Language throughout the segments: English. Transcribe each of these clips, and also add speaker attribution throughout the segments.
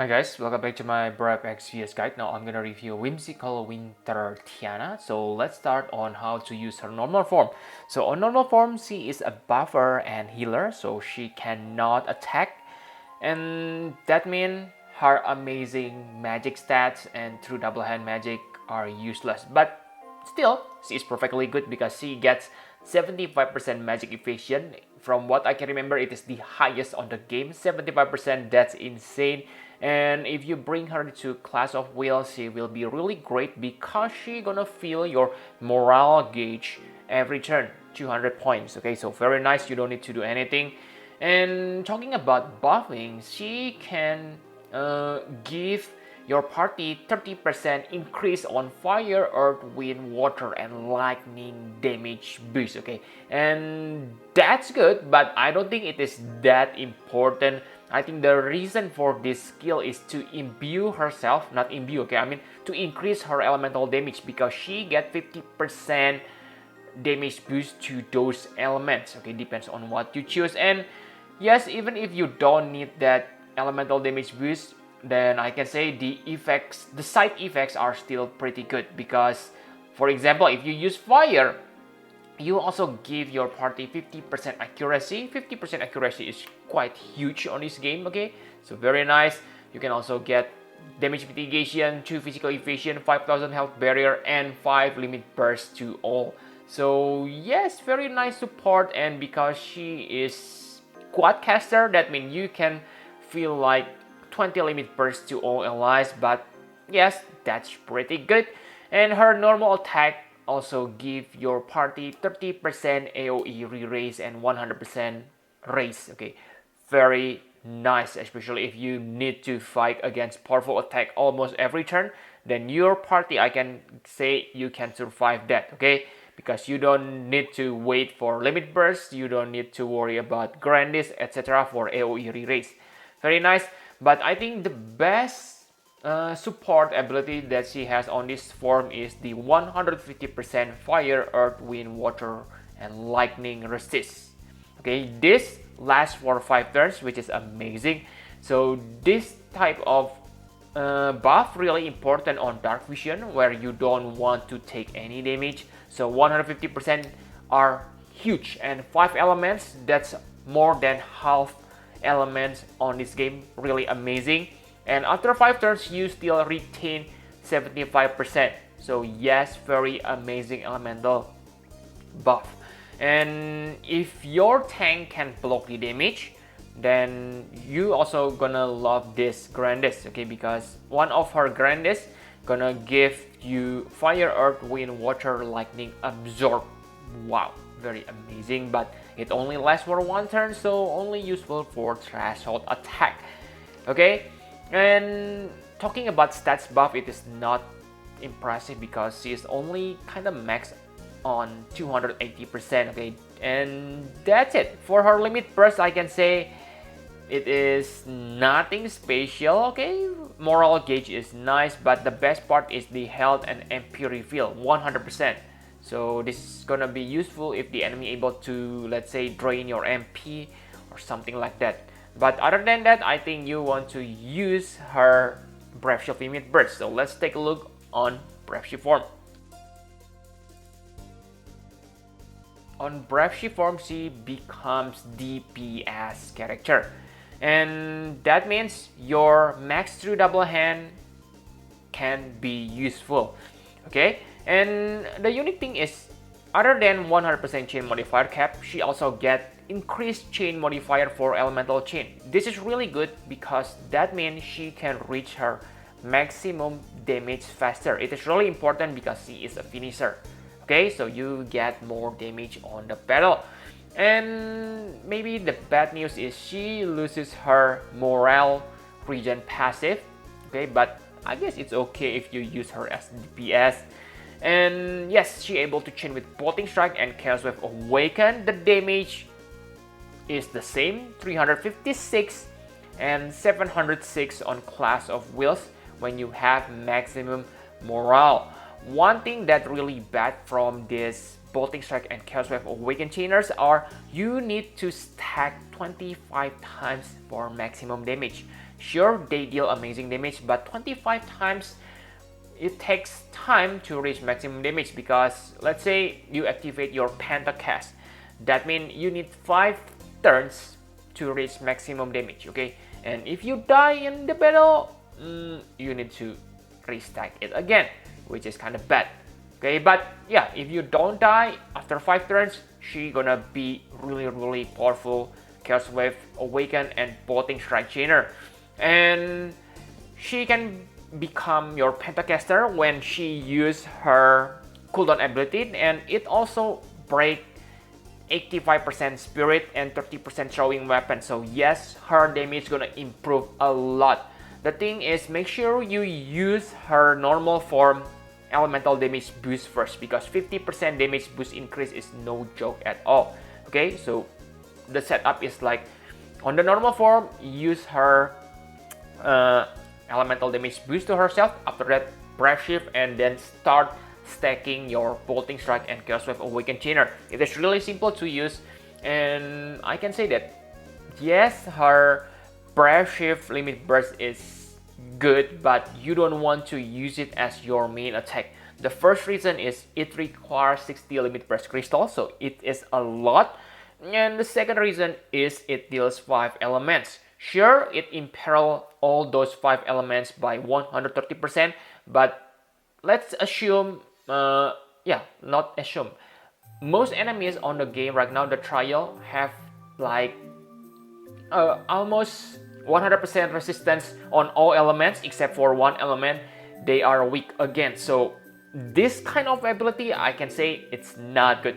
Speaker 1: Hi guys, welcome back to my Brave XVS guide. Now I'm gonna review Whimsical Winter Tiana. So let's start on how to use her normal form. So on normal form, she is a buffer and healer, so she cannot attack, and that means her amazing magic stats and true double hand magic are useless. But still, she is perfectly good because she gets 75% magic efficient. From what I can remember, it is the highest on the game. 75%, that's insane. And if you bring her to Class of Will, she will be really great because she gonna fill your morale gauge every turn, 200 points. Okay, so very nice, you don't need to do anything. And talking about buffing, she can give your party 30% increase on fire, earth, wind, water, and lightning damage boost. Okay, and that's good, but I don't think it is that important. I think the reason for this skill is to imbue herself, not imbue, okay, I mean to increase her elemental damage because she get 50% damage boost to those elements. Okay, depends on what you choose. And yes, even if you don't need that elemental damage boost, then I can say the side effects are still pretty good because, for example, if you use fire, you also give your party 50% accuracy. 50% accuracy is quite huge on this game, okay? So very nice. You can also get damage mitigation, 2 physical evasion, 5000 health barrier, and 5 limit burst to all. So yes, very nice support, and because she is quad caster, that means you can feel like 20 limit burst to all allies, but yes, that's pretty good. And her normal attack also give your party 30% AoE re-raise and 100% raise. Okay, very nice, especially if you need to fight against powerful attack almost every turn, then your party, I can say, you can survive that. Okay, because you don't need to wait for limit burst, you don't need to worry about Grandis, etc. for AoE re-raise. Very nice. But I think the best support ability that she has on this form is the 150% fire, earth, wind, water, and lightning resist. Okay, this lasts for 5 turns, which is amazing. So this type of buff really important on dark vision where you don't want to take any damage. So 150% are huge, and 5 elements, that's more than half elements on this game, really amazing. And after 5 turns you still retain 75%, so yes, very amazing elemental buff. And if your tank can block the damage, then you also gonna love this Grandis, okay, because one of her Grandis gonna give you fire, earth, wind, water, lightning, absorb. Wow, very amazing, but it only lasts for 1 turn, so only useful for threshold attack. Okay, and talking about stats buff, it is not impressive because she is only kind of maxed on 280%. Okay, and that's it. For her limit burst, I can say it is nothing special. Okay, moral gauge is nice, but the best part is the health and MP refill 100%. So this is gonna be useful if the enemy able to, let's say, drain your MP or something like that. But other than that, I think you want to use her Brave Shield limit burst. So let's take a look on Brave Shield form. On Brave Shield form, she becomes DPS character, and that means your max true double hand can be useful. Okay, and the unique thing is, other than 100% chain modifier cap, she also get increased chain modifier for elemental chain. This is really good because that means she can reach her maximum damage faster. It is really important because she is a finisher. Okay, so you get more damage on the battle. And maybe the bad news is she loses her morale regen passive. Okay, but I guess it's okay if you use her as DPS. And yes, she able to chain with Bolting Strike and Chaos Wave Awaken. The damage is the same, 356 and 706 on Class of Wills when you have maximum morale. One thing that really bad from this Bolting Strike and Chaos Wave Awaken chainers are you need to stack 25 times for maximum damage. Sure, they deal amazing damage, but 25 times it takes time to reach maximum damage, because let's say you activate your pentacast. That means you need 5 turns to reach maximum damage, okay? And if you die in the battle, you need to restack it again, which is kind of bad. Okay, but yeah, if you don't die after 5 turns, she gonna be really powerful Chaos Wave Awaken and Bolting Strike Chainer. And she can become your Pentacaster when she use her cooldown ability, and it also break 85% spirit and 30% throwing weapon. So yes, her damage gonna improve a lot. The thing is, make sure you use her normal form elemental damage boost first, because 50% damage boost increase is no joke at all. Okay, so the setup is like, on the normal form, use her elemental damage boost to herself. After that, Breath Shift, and then start stacking your Bolting Strike and Chaos Wave Awaken Chainer. It is really simple to use, and I can say that yes, her Breath Shift Limit Burst is good, but you don't want to use it as your main attack. The first reason is it requires 60 Limit Burst Crystal, so it is a lot. And the second reason is it deals 5 elements. Sure, it imperil all those 5 elements by 130%, but let's assume, not assume. Most enemies on the game right now, the trial, have like almost 100% resistance on all elements except for one element. They are weak against. So this kind of ability, I can say it's not good.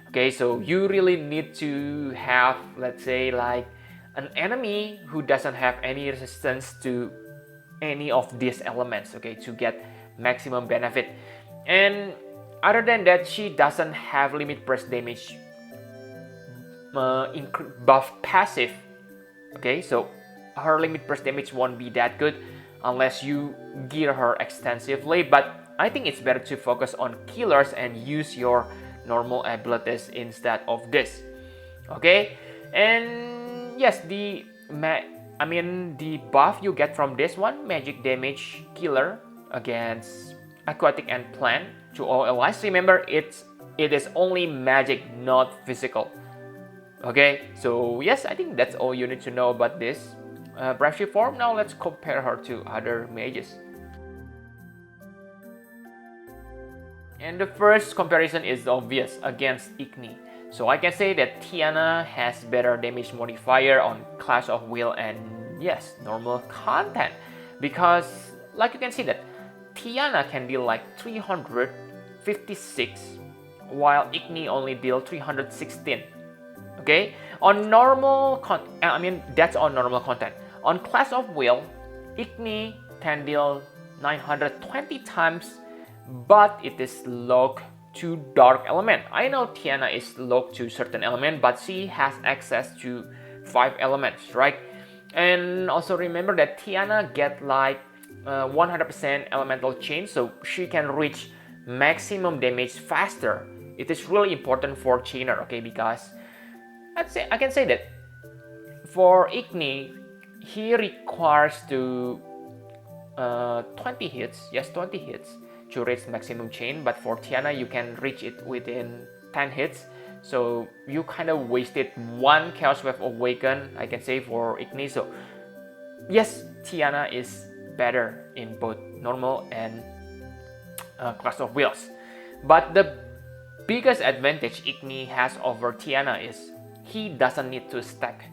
Speaker 1: Okay, so you really need to have, let's say, like an enemy who doesn't have any resistance to any of these elements, okay, to get maximum benefit. And other than that, she doesn't have limit burst damage buff passive. Okay, so her limit burst damage won't be that good unless you gear her extensively, but I think it's better to focus on killers and use your normal abilities instead of this. Okay, and yes, the buff you get from this one, magic damage killer against aquatic and plant to all allies. Remember, it is only magic, not physical. Okay, so yes, I think that's all you need to know about this Breath Shift form. Now let's compare her to other mages. And the first comparison is obvious, against Igni. So I can say that Tiana has better damage modifier on Clash of Will and yes, normal content. Because like you can see that Tiana can deal like 356 while Igni only deal 316. Okay, on normal that's on normal content. On Clash of Will, Igni can deal 920 times, but it is locked to dark element. I know Tiana is locked to certain element, but she has access to 5 elements, right? And also remember that Tiana get like 100% elemental change, so she can reach maximum damage faster. It is really important for Chainer, okay, because I can say that for Igni, he requires to 20 hits, yes, 20 hits to reach maximum chain, but for Tiana you can reach it within 10 hits. So you kind of wasted one Chaos Wave Awaken, I can say, for Igni. So yes, Tiana is better in both normal and Clash of Wills. But the biggest advantage Igni has over Tiana is he doesn't need to stack.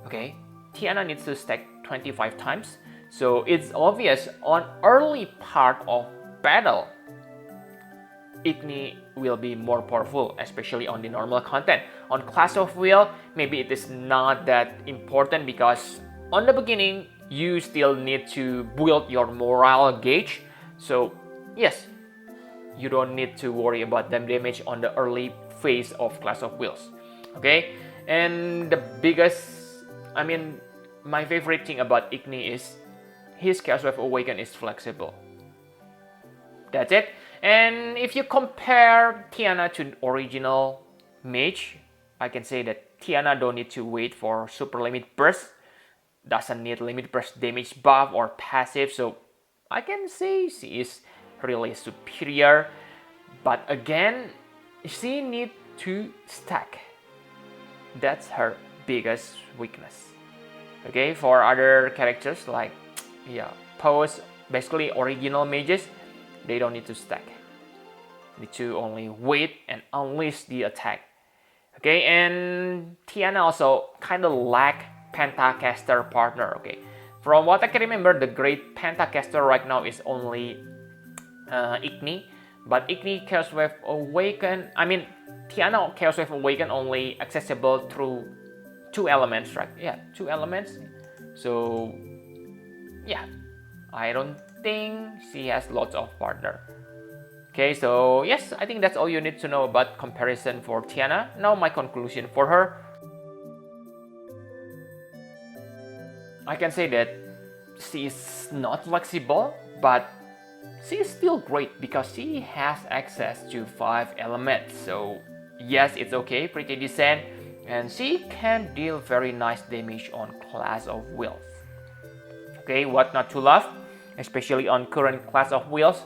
Speaker 1: Okay, Tiana needs to stack 25 times. So it's obvious on early part of battle, Igni will be more powerful, especially on the normal content. On Clash of Will, maybe it is not that important because on the beginning, you still need to build your morale gauge. So yes, you don't need to worry about them damage on the early phase of Clash of Wills. Okay, and the biggest, my favorite thing about Igni is his Chaos Wave Awaken is flexible. That's it. And if you compare Tiana to original mage, I can say that Tiana don't need to wait for super limit burst. doesn't need limited burst damage buff or passive, so I can say she is really superior. But again, she needs to stack. That's her biggest weakness. Okay, for other characters like post, basically original mages, they don't need to stack. Need to only wait and unleash the attack. Okay, and Tiana also kind of lack Pentacaster partner. Okay, from what I can remember, the great Pentacaster right now is only Igni, but Igni Chaos Wave Awaken. I mean, Tiana Chaos Wave Awaken only accessible through 2 elements, right? Yeah, 2 elements. So yeah, I don't think she has lots of partner. Okay, so yes, I think that's all you need to know about comparison for Tiana. Now my conclusion for her. I can say that she is not flexible, but she is still great because she has access to 5 elements. So yes, it's okay, pretty decent, and she can deal very nice damage on Class of Wheels. Okay, what not to love, especially on current Class of Wheels,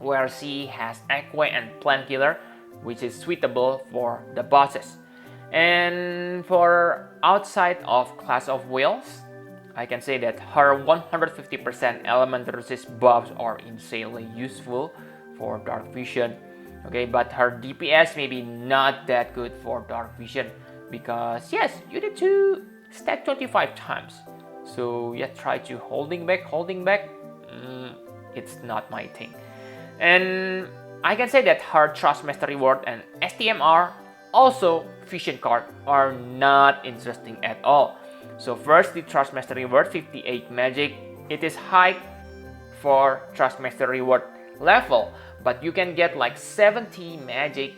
Speaker 1: where she has Aqua and Plant Killer, which is suitable for the bosses. And for outside of Class of Wheels, I can say that her 150% element resist buffs are insanely useful for Dark Vision. Okay, but her DPS may be not that good for Dark Vision because yes, you need to stack 25 times. So yeah, try to holding back. It's not my thing. And I can say that her Trust Master Reward and STMR, also Vision card, are not interesting at all. So first, the Trust Master Reward 58 magic. It is high for Trust Master Reward level, but you can get like 70 magic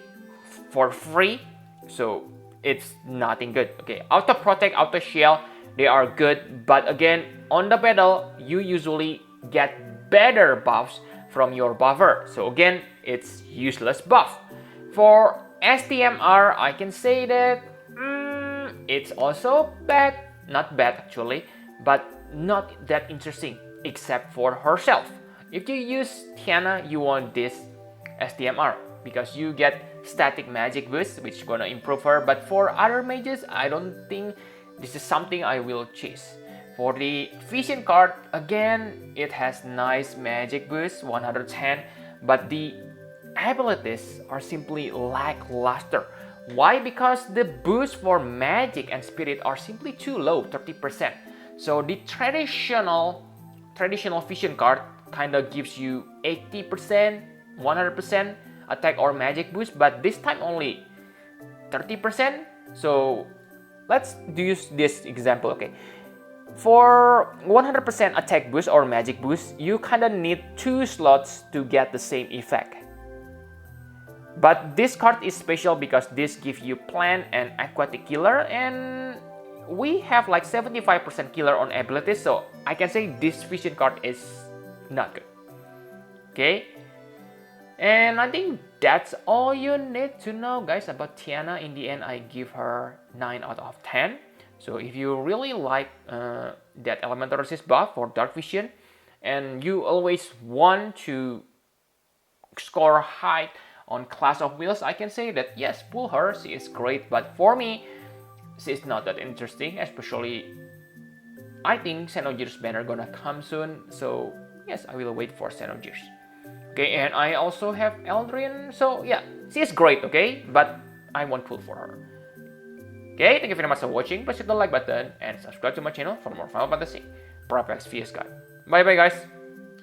Speaker 1: for free. So it's nothing good. Okay, Auto Protect, Auto Shield, they are good, but again, on the battle, you usually get better buffs from your buffer. So again, it's useless buff. For STMR, I can say that it's also bad. Not bad actually, but not that interesting except for herself. If you use Tiana, you want this STMR because you get static magic boost, which is gonna improve her. But for other mages, I don't think this is something I will chase. For the Vision card, again, it has nice magic boost, 110, but the abilities are simply lackluster. Why? Because the boost for magic and spirit are simply too low, 30%. So the traditional Vision card kind of gives you 80%, 100% attack or magic boost, but this time only 30%. So let's use this example. Okay, for 100% attack boost or magic boost, you kind of need 2 slots to get the same effect. But this card is special because this gives you plant and aquatic killer, and we have like 75% killer on abilities, so I can say this Vision card is not good. Okay, and I think that's all you need to know, guys, about Tiana. In the end, I give her 9 out of 10. So if you really like that elemental resist buff for Dark Vision, and you always want to score high on Class of Wheels, I can say that yes, pull her, she is great, but for me, she is not that interesting, especially I think Xenogears banner gonna come soon, so yes, I will wait for Xenogears. Okay, and I also have Eldrin, so yeah, she is great, okay, but I won't pull for her. Okay, thank you very much for watching, please hit the like button and subscribe to my channel for more Final Fantasy Prep XVS guide. Bye bye guys!